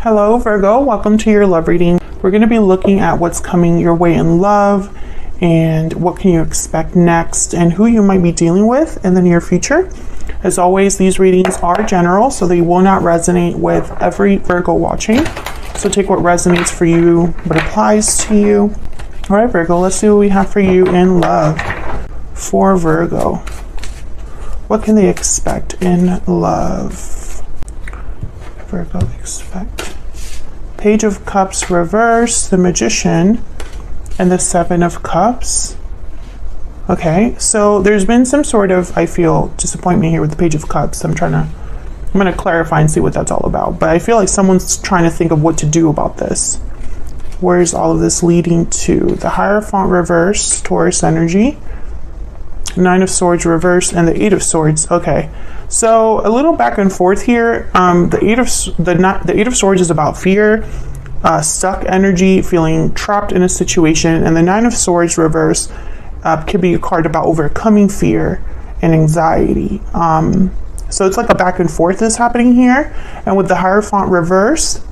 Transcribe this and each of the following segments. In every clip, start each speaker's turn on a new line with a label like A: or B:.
A: Hello Virgo, welcome to your love reading. We're going to be looking at what's coming your way in love and what can you expect next and who you might be dealing with in the near future. As always, these readings are general, so they will not resonate with every Virgo watching. So take what resonates for you, what applies to you. All right, Virgo, let's see what we have for you in love. For Virgo, what can they expect in love? Virgo expect. Page of Cups reverse, the Magician, and the Seven of Cups. Okay, so there's been some sort of, I feel, disappointment here with the Page of Cups. I'm going to clarify and see what that's all about. But I feel like someone's trying to think of what to do about this. Where's all of this leading to? The Hierophant reverse, Taurus energy. Nine of Swords reverse and the Eight of Swords. Okay, so a little back and forth here. The Eight of Swords is about fear, stuck energy, feeling trapped in a situation, and the Nine of Swords reverse could be a card about overcoming fear and anxiety. So it's like a back and forth is happening here. And with the Hierophant reverse,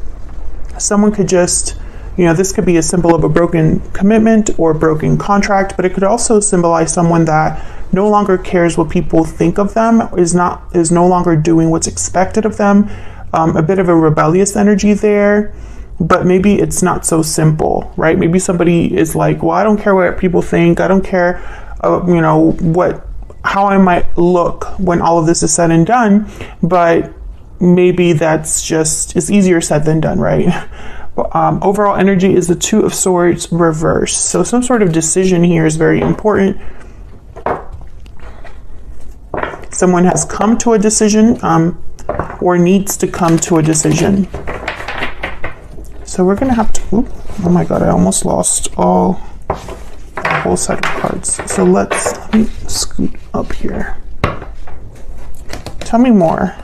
A: someone could just, this could be a symbol of a broken commitment or broken contract, but it could also symbolize someone that no longer cares what people think of them, is no longer doing what's expected of them. A bit of a rebellious energy there, but maybe it's not so simple, right? Maybe somebody is like, well, I don't care what people think. I don't care, how I might look when all of this is said and done, but maybe that's it's easier said than done, right? Overall energy is the Two of Swords reverse. So some sort of decision here is very important. Someone has come to a decision or needs to come to a decision. So we're going to have to, oh my God, I almost lost a whole set of cards. So let me scoot up here. Tell me more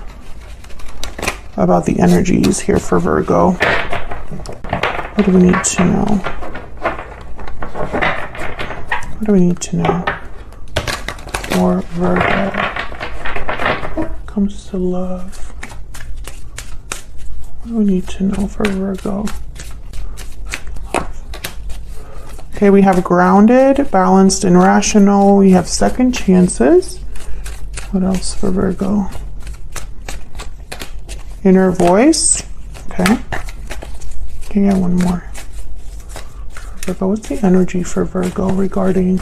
A: about the energies here for Virgo. What do we need to know? What do we need to know for Virgo? Comes to love. What do we need to know for Virgo? Okay, we have grounded, balanced, and rational. We have second chances. What else for Virgo? Inner voice. Okay. Okay, yeah, one more. For Virgo, what's the energy for Virgo regarding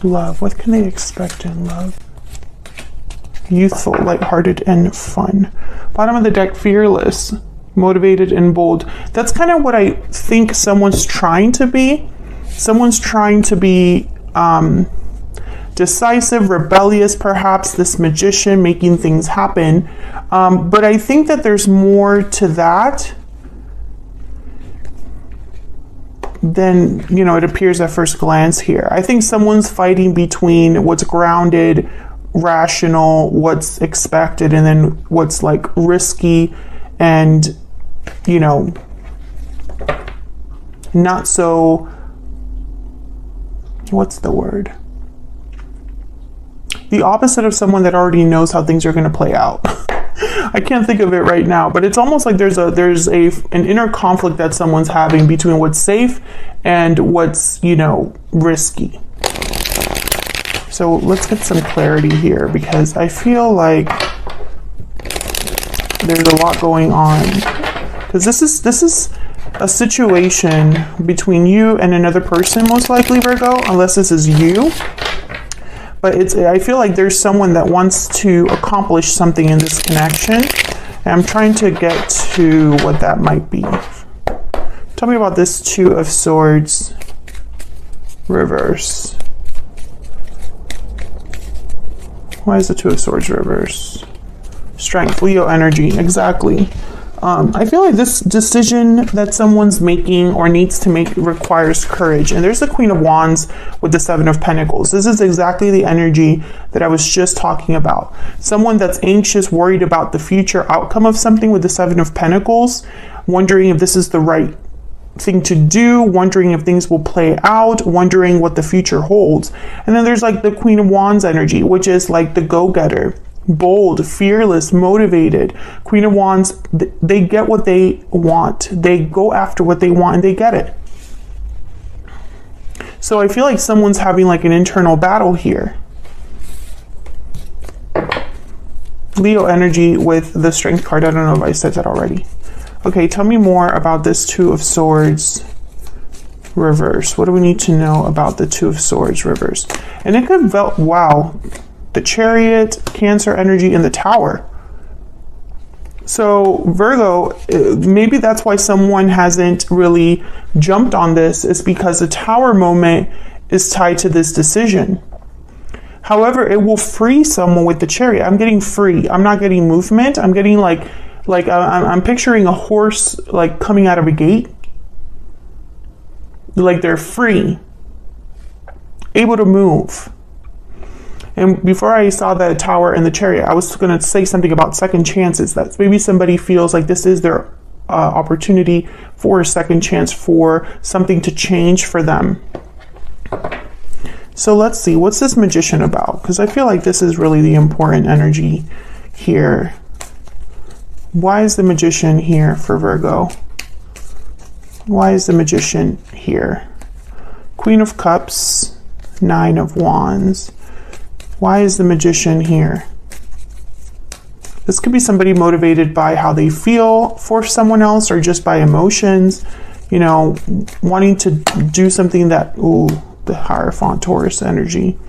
A: love? What can they expect in love? Youthful, lighthearted, and fun. Bottom of the deck, fearless, motivated, and bold. That's kind of what I think someone's trying to be. Someone's trying to be decisive, rebellious, perhaps, this Magician, making things happen. But I think that there's more to that than, it appears at first glance here. I think someone's fighting between what's grounded, rational, what's expected, and then what's like risky and not so, what's the word, the opposite of someone that already knows how things are going to play out. I can't think of it right now, but it's almost like there's an inner conflict that someone's having between what's safe and what's risky. So let's get some clarity here, because I feel like there's a lot going on. Because this is a situation between you and another person, most likely, Virgo, unless this is you. But I feel like there's someone that wants to accomplish something in this connection. And I'm trying to get to what that might be. Tell me about this Two of Swords reverse. Why is the Two of Swords reverse? Strength, Leo energy, exactly. I feel like this decision that someone's making or needs to make requires courage. And there's the Queen of Wands with the Seven of Pentacles. This is exactly the energy that I was just talking about. Someone that's anxious, worried about the future outcome of something with the Seven of Pentacles, wondering if this is the right thing to do, wondering if things will play out, wondering what the future holds. And then there's like the Queen of Wands energy, which is like the go-getter, bold, fearless, motivated. Queen of Wands, they get what they want. They go after what they want and they get it. So I feel like someone's having like an internal battle here. Leo energy with the Strength card. I don't know if I said that already. Okay, tell me more about this Two of Swords reverse. What do we need to know about the Two of Swords reverse? And it could, wow, the Chariot, Cancer energy, and the Tower. So Virgo, maybe that's why someone hasn't really jumped on this, is because the Tower moment is tied to this decision. However, it will free someone with the Chariot. I'm getting free. I'm not getting movement. I'm getting like I'm picturing a horse like coming out of a gate. Like they're free, able to move. And before I saw the Tower and the Chariot, I was going to say something about second chances. That maybe somebody feels like this is their opportunity for a second chance, for something to change for them. So let's see, what's this Magician about? Because I feel like this is really the important energy here. Why is the Magician here for Virgo? Why is the Magician here? Queen of Cups, Nine of Wands. Why is the Magician here? This could be somebody motivated by how they feel for someone else, or just by emotions, you know, wanting to do something that, ooh, the Hierophant, Taurus energy,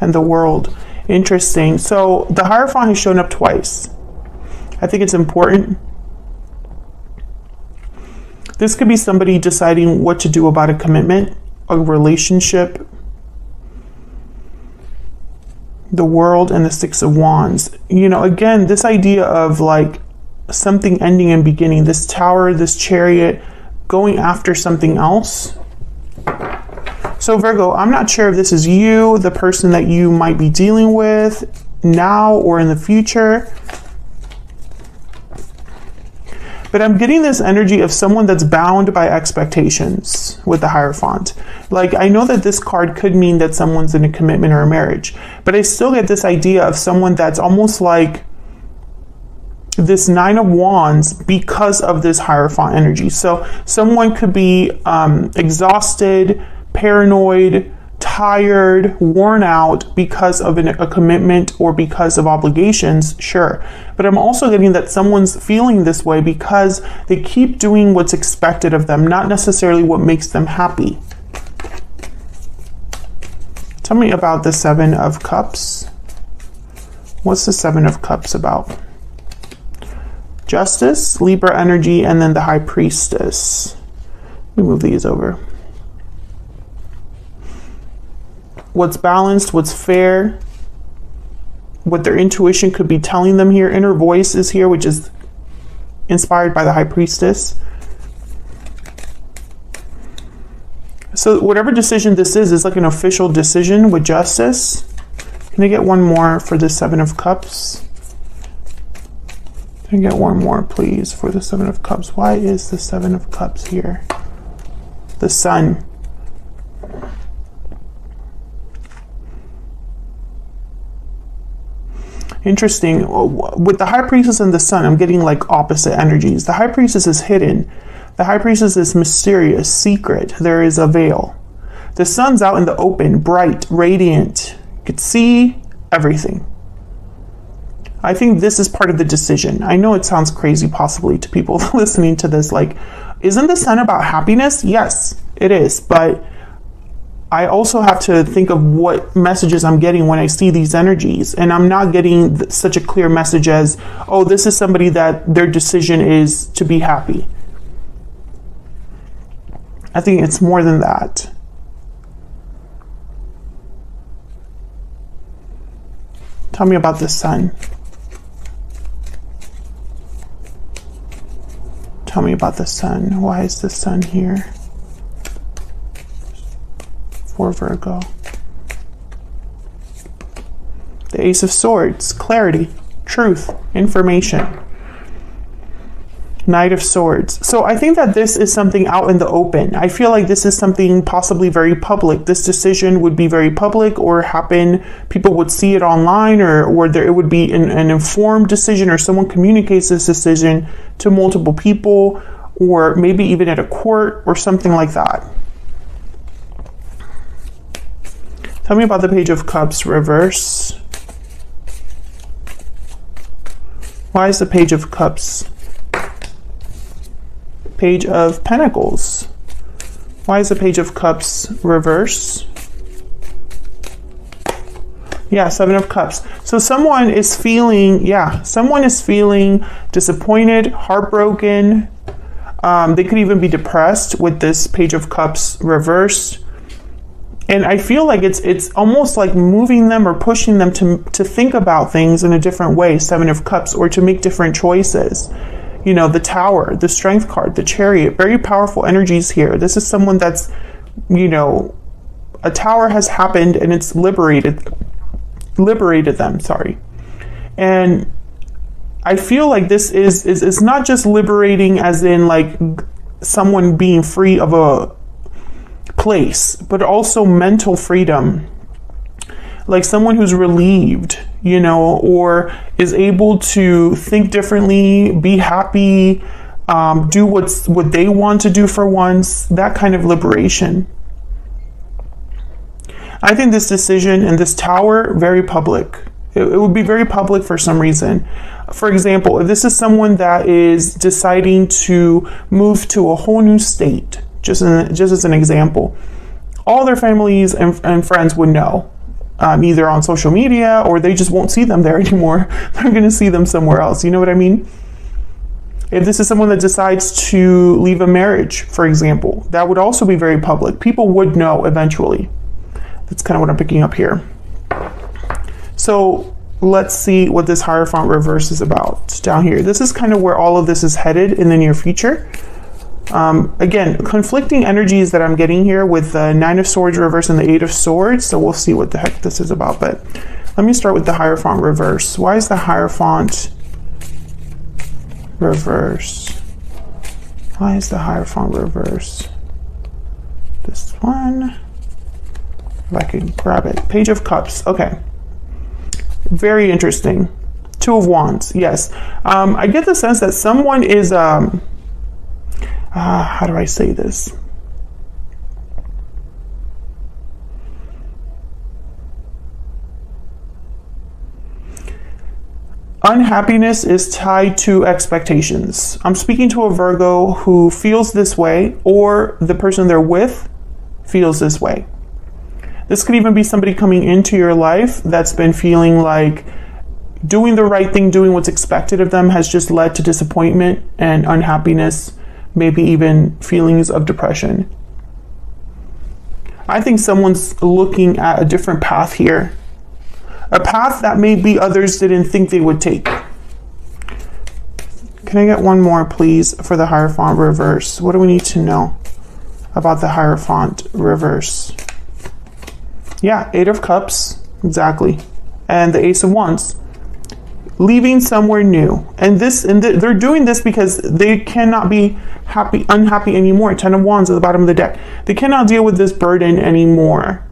A: and the World. Interesting. So the Hierophant has shown up twice. I think it's important. This could be somebody deciding what to do about a commitment, a relationship. The World and the Six of Wands. You know, again, this idea of like something ending and beginning, this Tower, this Chariot, going after something else. So Virgo, I'm not sure if this is you, the person that you might be dealing with now or in the future. But I'm getting this energy of someone that's bound by expectations with the Hierophant. Like, I know that this card could mean that someone's in a commitment or a marriage, but I still get this idea of someone that's almost like this Nine of Wands because of this Hierophant energy. So someone could be exhausted, paranoid, tired, worn out because of a commitment or because of obligations, sure. But I'm also getting that someone's feeling this way because they keep doing what's expected of them, not necessarily what makes them happy. Tell me about the Seven of Cups. What's the Seven of Cups about? Justice, Libra energy, and then the High Priestess. Let me move these over. What's balanced, what's fair, what their intuition could be telling them here. Inner voice is here, which is inspired by the High Priestess. So whatever decision this is like an official decision with justice. Can I get one more for the Seven of Cups? Can I get one more, please, for the Seven of Cups? Why is the Seven of Cups here? The Sun. Interesting. With the High Priestess and the Sun, I'm getting like opposite energies. The High Priestess is hidden. The High Priestess is mysterious, secret. There is a veil. The Sun's out in the open, bright, radiant. You could see everything. I think this is part of the decision. I know it sounds crazy possibly to people listening to this. Like, isn't the Sun about happiness? Yes, it is. But I also have to think of what messages I'm getting when I see these energies. And I'm not getting such a clear message as, oh, this is somebody that their decision is to be happy. I think it's more than that. Tell me about the Sun. Tell me about the Sun. Why is the Sun here for Virgo? The Ace of Swords, clarity, truth, information. Knight of Swords. So I think that this is something out in the open. I feel like this is something possibly very public. This decision would be very public or happen. People would see it online, or there, it would be an informed decision, or someone communicates this decision to multiple people, or maybe even at a court or something like that. Tell me about the Page of Cups reverse. Why is the Page of Cups? Page of Pentacles. Why is the Page of Cups reverse? Yeah, Seven of Cups. So someone is feeling, someone is feeling disappointed, heartbroken. They could even be depressed with this Page of Cups reversed. And I feel like it's almost like moving them or pushing them to think about things in a different way, Seven of Cups, or to make different choices. You know, the Tower, the Strength card, the Chariot, very powerful energies here. This is someone that's, you know, a Tower has happened and it's liberated them, sorry. And I feel like this is not just liberating as in like someone being free of a place, but also mental freedom. Like someone who's relieved, you know, or is able to think differently, be happy, do what they want to do for once, that kind of liberation. I think this decision and this Tower, very public. It would be very public for some reason. For example, if this is someone that is deciding to move to a whole new state, just as an example, all their families and friends would know. Either on social media, or they just won't see them there anymore. They're going to see them somewhere else. You know what I mean? If this is someone that decides to leave a marriage, for example, that would also be very public. People would know eventually. That's kind of what I'm picking up here. So let's see what this Hierophant reverse is about down here. This is kind of where all of this is headed in the near future. Again, conflicting energies that I'm getting here with the Nine of Swords reverse and the Eight of Swords. So we'll see what the heck this is about. But let me start with the Hierophant reverse. Why is the Hierophant reverse? Why is the Hierophant reverse? This one. If I could grab it. Page of Cups. Okay. Very interesting. Two of Wands. Yes. I get the sense that someone is... how do I say this? Unhappiness is tied to expectations. I'm speaking to a Virgo who feels this way, or the person they're with feels this way. This could even be somebody coming into your life that's been feeling like doing the right thing, doing what's expected of them has just led to disappointment and unhappiness, maybe even feelings of depression. I think someone's looking at a different path here. A path that maybe others didn't think they would take. Can I get one more, please, for the Hierophant reverse? What do we need to know about the Hierophant reverse? Yeah, Eight of Cups, exactly. And the Ace of Wands. Leaving somewhere new. And they're doing this because they cannot be unhappy anymore. Ten of Wands at the bottom of the deck. They cannot deal with this burden anymore.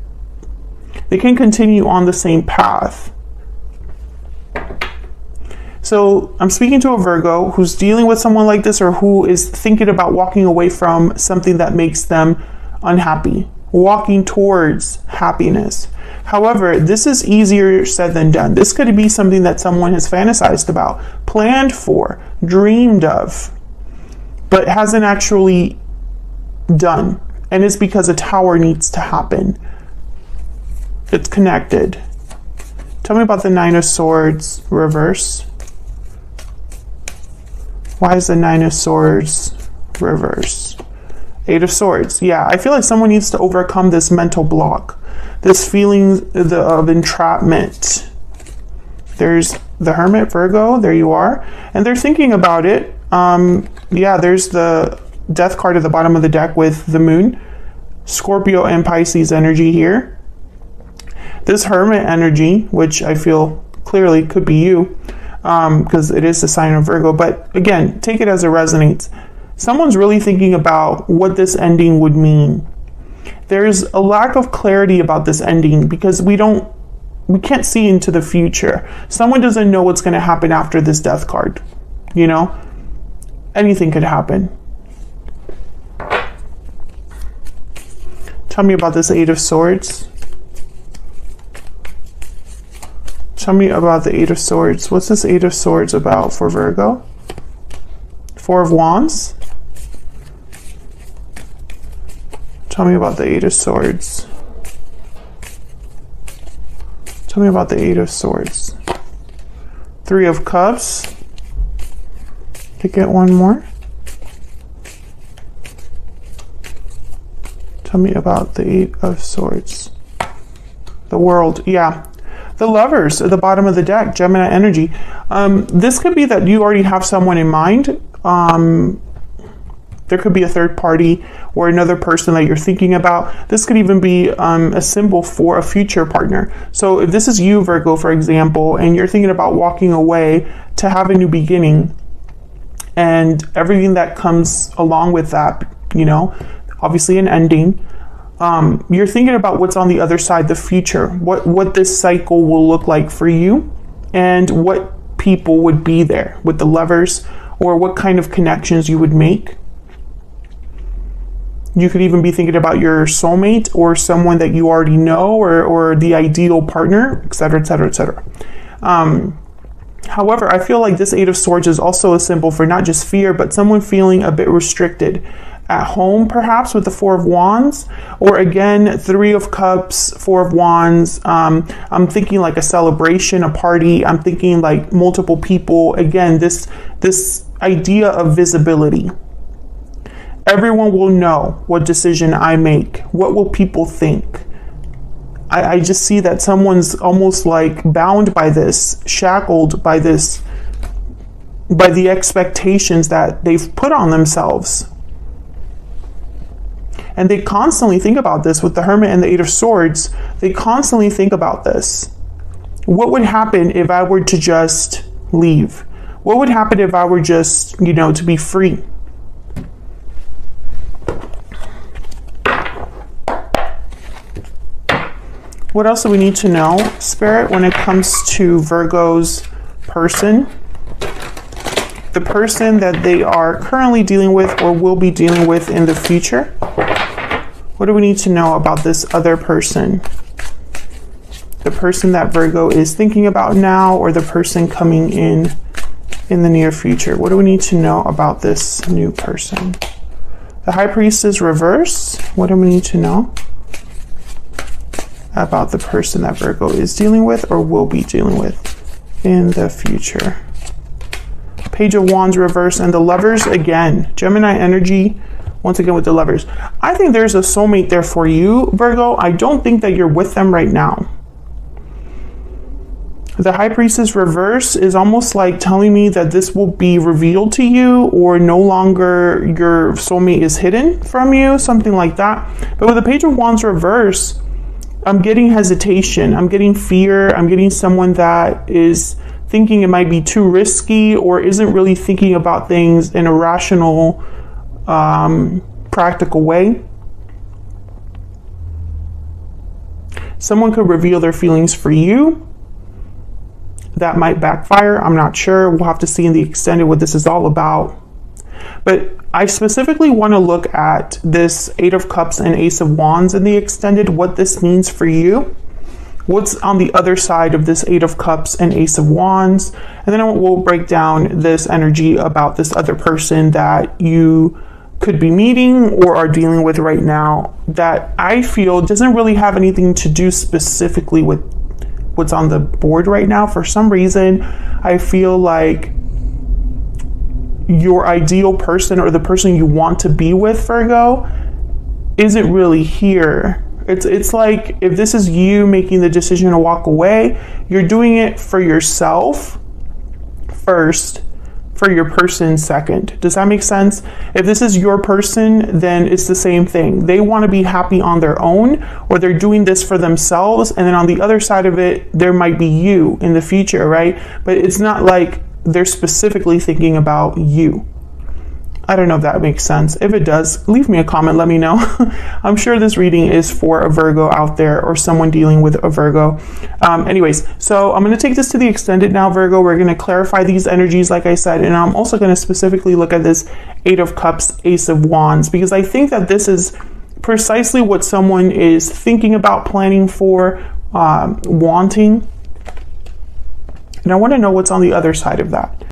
A: They can continue on the same path. So I'm speaking to a Virgo who's dealing with someone like this, or who is thinking about walking away from something that makes them unhappy, walking towards happiness. However, this is easier said than done. This could be something that someone has fantasized about, planned for, dreamed of, but hasn't actually done. And it's because a Tower needs to happen. It's connected. Tell me about the Nine of Swords reverse. Why is the Nine of Swords reverse? Eight of Swords. Yeah, I feel like someone needs to overcome this mental block, this feeling of entrapment. There's the Hermit, Virgo, there you are. And they're thinking about it. Yeah, there's the Death card at the bottom of the deck with the Moon. Scorpio and Pisces energy here. This Hermit energy, which I feel clearly could be you, because it is the sign of Virgo. But again, take it as it resonates. Someone's really thinking about what this ending would mean. There's a lack of clarity about this ending because we can't see into the future. Someone doesn't know what's going to happen after this death card. You know, anything could happen. Tell me about this Eight of Swords. Tell me about the Eight of Swords. What's this Eight of Swords about for Virgo? Four of Wands. Tell me about the Eight of Swords. Tell me about the Eight of Swords. Three of Cups. To get one more. Tell me about the Eight of Swords. The World, yeah. The Lovers at the bottom of the deck, Gemini energy. This could be that you already have someone in mind. There could be a third party or another person that you're thinking about. This could even be a symbol for a future partner. So if this is you, Virgo, for example, and you're thinking about walking away to have a new beginning and everything that comes along with that, you know, obviously an ending. You're thinking about what's on the other side, the future, what this cycle will look like for you and what people would be there with the Lovers or what kind of connections you would make. You could even be thinking about your soulmate or someone that you already know or the ideal partner, etc., etc., etc. However, I feel like this Eight of Swords is also a symbol for not just fear, but someone feeling a bit restricted at home, perhaps with the Four of Wands, or again, Three of Cups, Four of Wands. I'm thinking like a celebration, a party. I'm thinking like multiple people. Again, this idea of visibility. Everyone will know what decision I make. What will people think? I just see that someone's almost like bound by this, shackled by this, by the expectations that they've put on themselves. And they constantly think about this with the Hermit and the Eight of Swords. They constantly think about this. What would happen if I were to just leave? What would happen if I were just, you know, to be free? What else do we need to know, Spirit, when it comes to Virgo's person? The person that they are currently dealing with or will be dealing with in the future. What do we need to know about this other person? The person that Virgo is thinking about now or the person coming in the near future. What do we need to know about this new person? The High Priestess reverse. What do we need to know about the person that Virgo is dealing with or will be dealing with in the future? Page of Wands reverse and the Lovers again. Gemini energy, once again with the Lovers. I think there's a soulmate there for you, Virgo. I don't think that you're with them right now. The High Priestess reverse is almost like telling me that this will be revealed to you or no longer your soulmate is hidden from you, something like that. But with the Page of Wands reverse, I'm getting hesitation, I'm getting fear, I'm getting someone that is thinking it might be too risky or isn't really thinking about things in a rational, practical way. Someone could reveal their feelings for you. That might backfire, I'm not sure. We'll have to see in the extended what this is all about. But I specifically want to look at this Eight of Cups and Ace of Wands in the extended, what this means for you. What's on the other side of this Eight of Cups and Ace of Wands. And then we'll break down this energy about this other person that you could be meeting or are dealing with right now that I feel doesn't really have anything to do specifically with what's on the board right now. For some reason, I feel like your ideal person or the person you want to be with, Virgo, isn't really here. It's like if this is you making the decision to walk away, you're doing it for yourself first, for your person second. Does that make sense? If this is your person, then it's the same thing. They want to be happy on their own, or they're doing this for themselves. And then on the other side of it, there might be you in the future, right? But it's not like they're specifically thinking about you. I don't know if that makes sense. If it does, leave me a comment, let me know. I'm sure this reading is for a Virgo out there, or someone dealing with a Virgo. Anyways, so I'm going to take this to the extended now, Virgo. We're going to clarify these energies, like I said, and I'm also going to specifically look at this Eight of Cups, Ace of Wands, because I think that this is precisely what someone is thinking about, planning for, wanting. And I want to know what's on the other side of that.